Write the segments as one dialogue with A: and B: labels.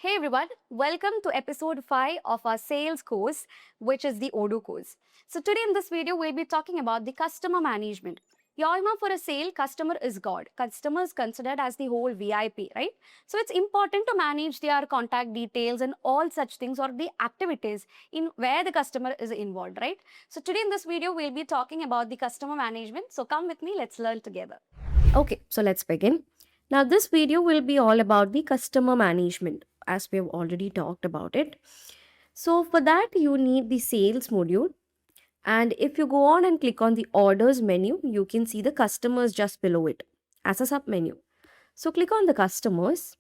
A: Hey everyone, welcome to episode 5 of our sales course, which is the Odoo course. So, today in this video, we'll be talking about the customer management. You all know for a sale, customer is God. Customer is considered as the whole VIP, right? So, it's important to manage their contact details and all such things or the activities in where the customer is involved, right? So, today in this video, we'll be talking about the customer management. So, come with me, let's learn together. Okay, so let's begin. Now, this video will be all about the customer management, as we have already talked about it. So, for that, you need the sales module. And if you go on and click on the orders menu, you can see the customers just below it as a sub menu. So, click on the customers.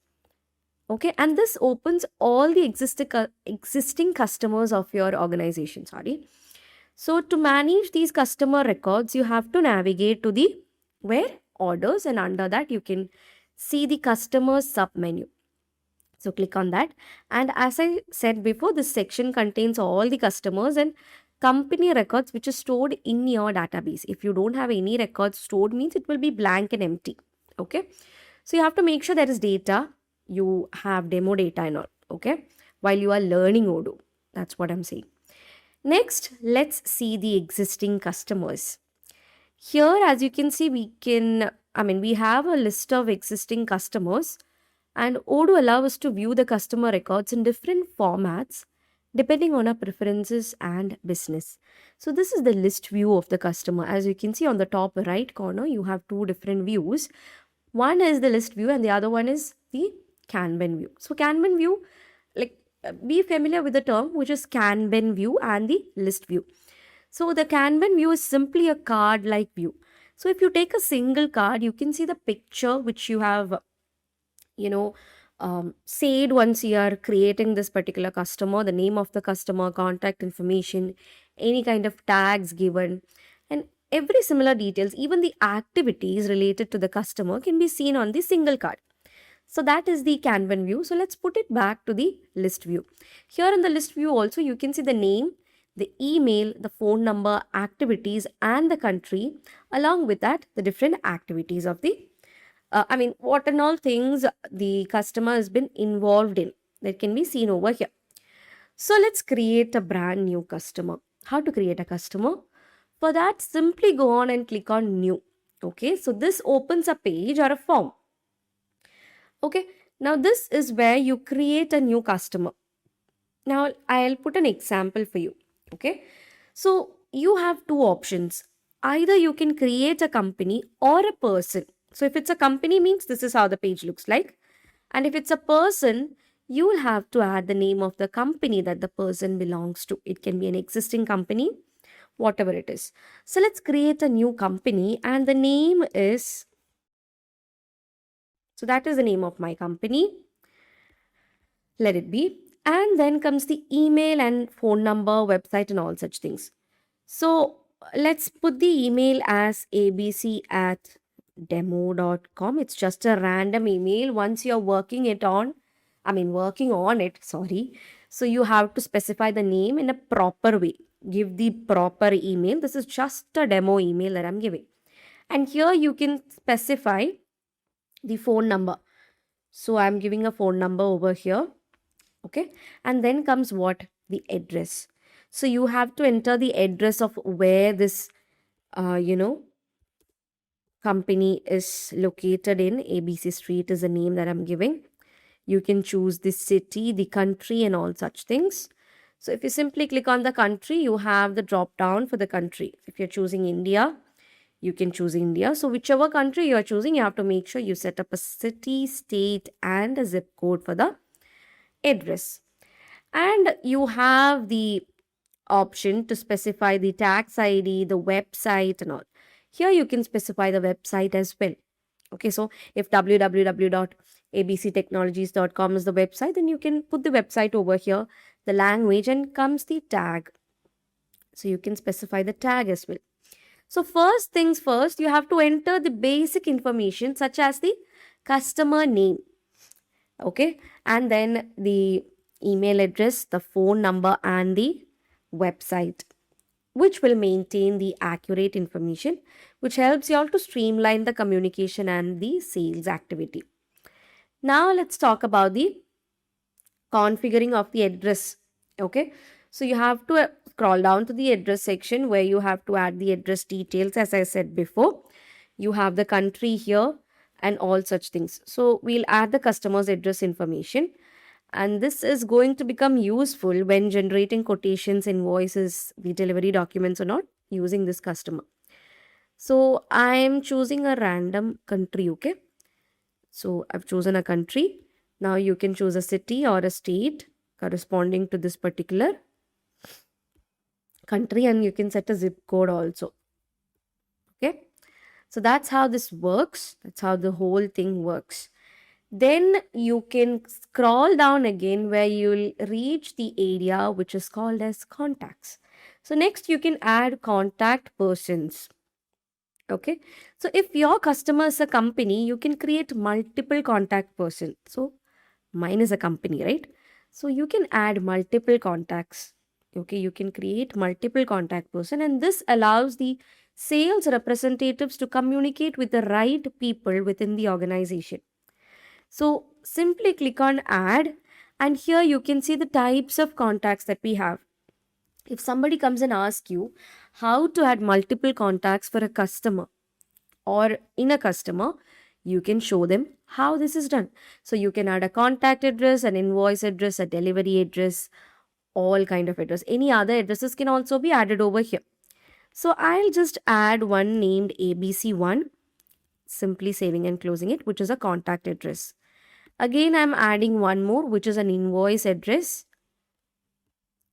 A: Okay, and this opens all the existing customers of your organization. Sorry. So, to manage these customer records, you have to navigate to the where orders, and under that, you can see the customers sub menu. So click on that. And as I said before, this section contains all the customers and company records which is stored in your database. If you don't have any records stored, means it will be blank and empty. Okay. So you have to make sure there is data. You have demo data and all. Okay. While you are learning Odoo. That's what I'm saying. Next, let's see the existing customers. Here, as you can see, we have a list of existing customers, and Odoo allows us to view the customer records in different formats depending on our preferences and business. So this is the list view of the customer. As you can see on the top right corner, you have two different views. One is the list view and the other one is the Kanban view. So Kanban view, be familiar with the term, which is Kanban view and the list view. So the Kanban view is simply a card-like view. So if you take a single card, you can see the picture which you have said once you are creating this particular customer, the name of the customer, contact information, any kind of tags given, and every similar details, even the activities related to the customer can be seen on the single card. So that is the Kanban view. So let's put it back to the list view. Here in the list view also, you can see the name, the email, the phone number, activities, and the country. Along with that, the different activities of the what and all things the customer has been involved in, that can be seen over here. So let's create a brand new customer. How to create a customer? For that, simply go on and click on new. Okay, so this opens a page or a form. Okay, now this is where you create a new customer. Now I'll put an example for you. Okay, so you have two options. Either you can create a company or a person. So if it's a company, means this is how the page looks like. And if it's a person, you will have to add the name of the company that the person belongs to. It can be an existing company, whatever it is. So let's create a new company, and the name is, so that is the name of my company. Let it be. And then comes the email and phone number, website, and all such things. So let's put the email as abc@demo.com. It's just a random email. Once you're working on it, sorry. So you have to specify the name in a proper way. Give the proper email. This is just a demo email that I'm giving. And here you can specify the phone number. So I'm giving a phone number over here. Okay. And then comes what? The address. So you have to enter the address of where this, company is located in. ABC Street is the name that I'm giving. You can choose the city, the country, and all such things. So if you simply click on the country, you have the drop down for the country. If you're choosing India, you can choose India. So whichever country you are choosing, you have to make sure you set up a city, state, and a zip code for the address. And you have the option to specify the tax ID, the website, and all. Here you can specify the website as well. Okay, so if www.abctechnologies.com is the website, then you can put the website over here, the language, and comes the tag. So you can specify the tag as well. So first things first, you have to enter the basic information such as the customer name. Okay, and then the email address, the phone number, and the website, which will maintain the accurate information, which helps you all to streamline the communication and the sales activity. Now let's talk about the
B: configuring of the address. Okay, so you have to scroll down to the address section where you have to add the address details. As I said before, you have the country here and all such things. So we'll add the customer's address information, and this is going to become useful when generating quotations, invoices, the delivery documents or not, using this customer. So I'm choosing a random country. Okay, so I've chosen a country. Now you can choose a city or a state corresponding to this particular country, and you can set a zip code also. Okay, so that's how this works. That's how the whole thing works. Then you can scroll down again where you'll reach the area which is called as contacts. So next you can add contact persons. Okay, so if your customer is a company, you can create multiple contact person. So mine is a company, right? So you can add multiple contacts. Okay, you can create multiple contact person, and this allows the sales representatives to communicate with the right people within the organization. So simply click on add, and here you can see the types of contacts that we have. If somebody comes and asks you how to add multiple contacts for a customer or in a customer, you can show them how this is done. So you can add a contact address, an invoice address, a delivery address, all kind of address. Any other addresses can also be added over here. So I'll just add one named ABC1, simply saving and closing it, which is a contact address. Again, I'm adding one more, which is an invoice address.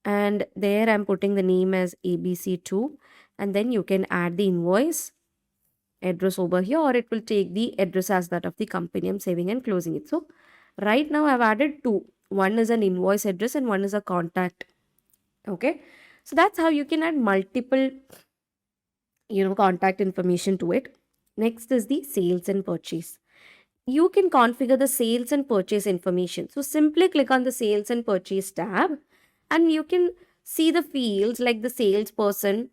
B: And there I'm putting the name as ABC2. And then you can add the invoice address over here, or it will take the address as that of the company. I'm saving and closing it. So right now I've added two. One is an invoice address and one is a contact. Okay. So that's how you can add multiple, contact information to it. Next is the sales and purchase. You can configure the sales and purchase information. So simply click on the sales and purchase tab, and you can see the fields like the salesperson.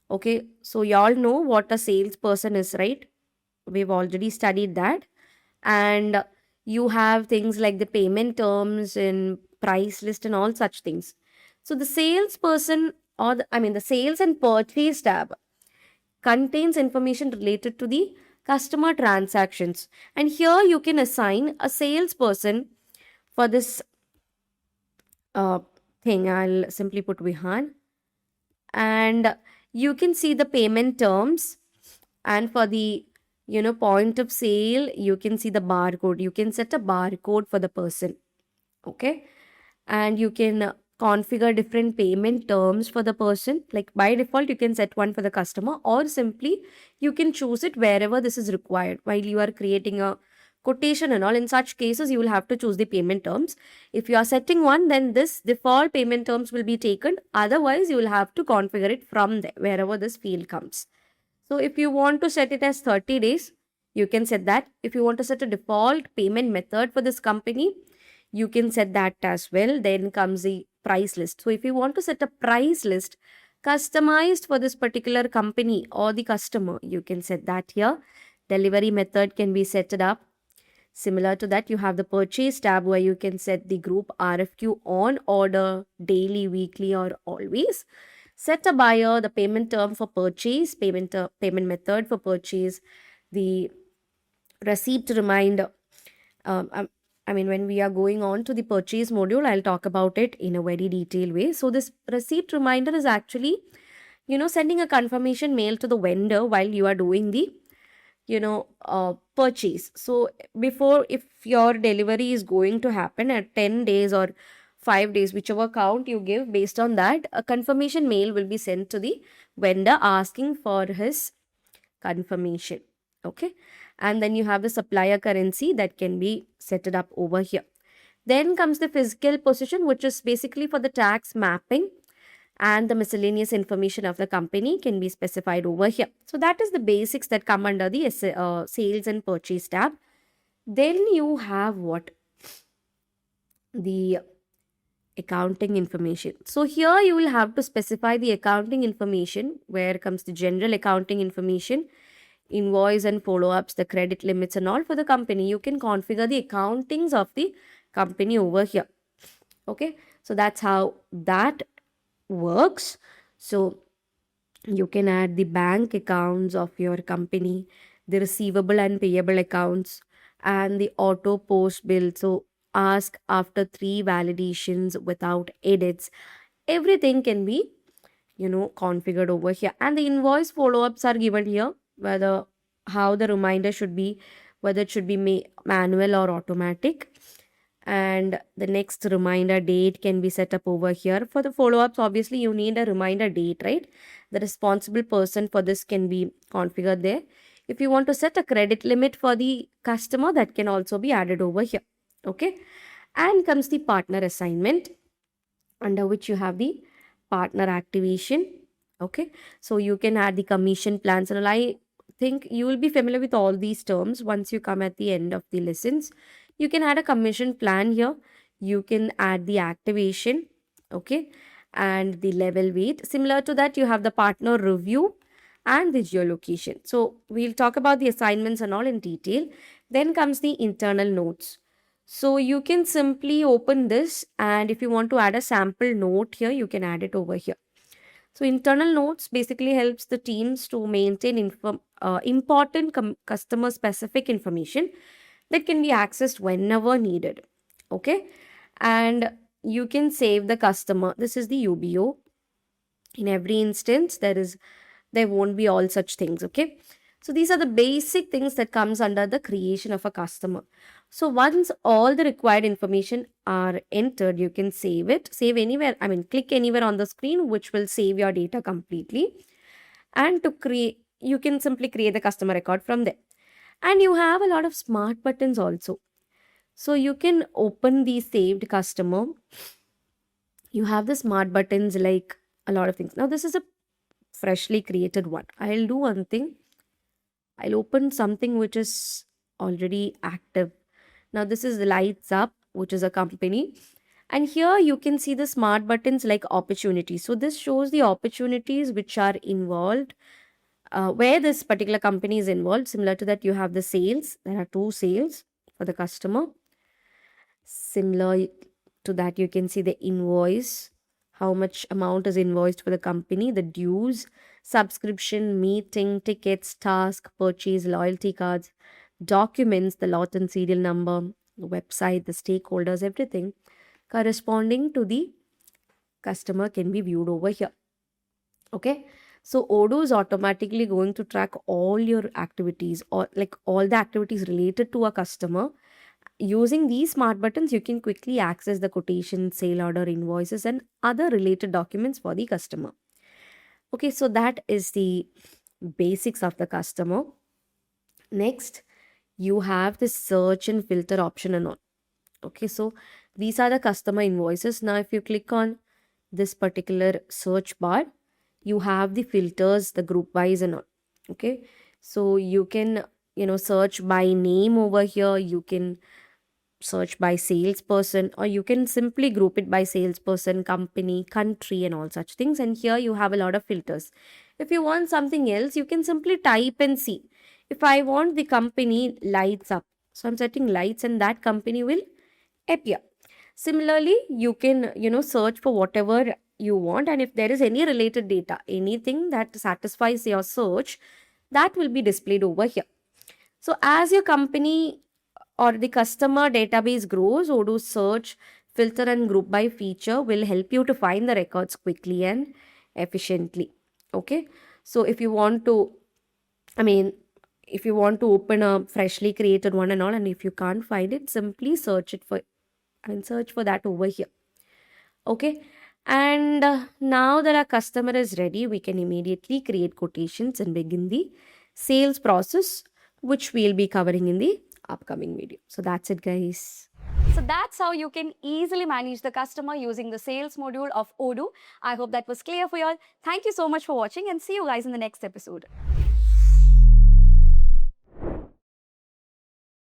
B: Okay, so y'all know what a salesperson is, right? We've already studied that. And you have things like the payment terms and price list and all such things. So the salesperson, or the sales and purchase tab contains information related to the customer transactions. And here you can assign a salesperson for this uh, thing. I'll simply put Vihan. And you can see the payment terms, and for the point of sale, you can see the barcode. You can set a barcode for the person. Okay, and you can configure different payment terms for the person. Like by default you can set one for the customer, or simply you can choose it wherever this is required. While you are creating a quotation and all, in such cases you will have to choose the payment terms. If you are setting one, then this default payment terms will be taken. Otherwise you will have to configure it from there wherever this field comes. So if you want to set it as 30 days, you can set that. If you want to set a default payment method for this company, you can set that as well. Then comes the price list. So if you want to set a price list customized for this particular company or the customer, you can set that here. Delivery method can be set it up. Similar to that, you have the purchase tab where you can set the group RFQ on order, daily, weekly, or always. Set a buyer, the payment term for purchase, payment method for purchase, the receipt reminder. When we are going on to the purchase module, I'll talk about it in a very detailed way. So this receipt reminder is actually, sending a confirmation mail to the vendor while you are doing the, purchase. So before, if your delivery is going to happen at 10 days or 5 days, whichever count you give, based on that, a confirmation mail will be sent to the vendor asking for his confirmation. Okay, and then you have the supplier currency that can be set it up over here. Then comes the physical position, which is basically for the tax mapping, and the miscellaneous information of the company can be specified over here. So that is the basics that come under the sales and purchase tab. Then you have what? The accounting information. So here you will have to specify the accounting information, where comes the general accounting information, invoice and follow-ups, the credit limits and all for the company. You can configure the accountings of the company over here. Okay, so that's how that works. So you can add the bank accounts of your company, the receivable and payable accounts, and the auto post bill. So ask after 3 validations without edits. Everything can be, configured over here. And the invoice follow-ups are given here, whether how the reminder should be, whether it should be manual or automatic. And the next reminder date can be set up over here. For the follow-ups, obviously you need a reminder date, right? The responsible person for this can be configured there. If you want to set a credit limit for the customer, that can also be added over here. Okay, and comes the partner assignment, under which you have the partner activation. Okay, so you can add the commission plans, and I think you will be familiar with all these terms once you come at the end of the lessons. You can add a commission plan here, you can add the activation, okay, and the level weight. Similar to that, you have the partner review and the geolocation. So we'll talk about the assignments and all in detail. Then comes the internal notes. So you can simply open this, and if you want to add a sample note here, you can add it over here. So internal notes basically helps the teams to maintain important customer specific information that can be accessed whenever needed. Okay, and you can save the customer. This is the UBO. In every instance, there won't be all such things. Okay, so these are the basic things that comes under the creation of a customer. So once all the required information are entered, you can save it, save anywhere, I mean click anywhere on the screen, which will save your data completely. And to create, you can simply create the customer record from there. And you have a lot of smart buttons also. So you can open the saved customer. You have the smart buttons like a lot of things. Now this is a freshly created one. I'll do one thing. I'll open something which is already active. Now this is Lights Up, which is a company. And here you can see the smart buttons like opportunities. So this shows the opportunities which are involved, where this particular company is involved. Similar to that, you have the sales. There are 2 sales for the customer. Similar to that, you can see the invoice, how much amount is invoiced for the company, the dues, subscription, meeting, tickets, task, purchase, loyalty cards, documents, the lot and serial number, the website, the stakeholders, everything corresponding to the customer can be viewed over here. Okay, so Odoo is automatically going to track all your activities, or like all the activities related to a customer. Using these smart buttons, you can quickly access the quotation, sale order, invoices, and other related documents for the customer. Okay, so that is the basics of the customer. Next, you have the search and filter option and all. Okay, so these are the customer invoices. Now, if you click on this particular search bar, you have the filters, the group wise and all. Okay, so you can, search by name over here. You can search by salesperson, or you can simply group it by salesperson, company, country, and all such things. And here you have a lot of filters. If you want something else, you can simply type and see. If I want the company Lights Up, so I'm setting lights, and that company will appear. Similarly, you can, search for whatever you want, and if there is any related data, anything that satisfies your search, that will be displayed over here. So as your company or the customer database grows, Odoo search, filter, and group by feature will help you to find the records quickly and efficiently. Okay, so if you want to, if you want to open a freshly created one and all, and if you can't find it, simply search for that over here. Okay, and now that our customer is ready, we can immediately create quotations and begin the sales process, which we'll be covering in the upcoming video. So that's it, guys.
A: So that's how you can easily manage the customer using the sales module of Odoo. I hope that was clear for you all. Thank you so much for watching, and see you guys in the next episode.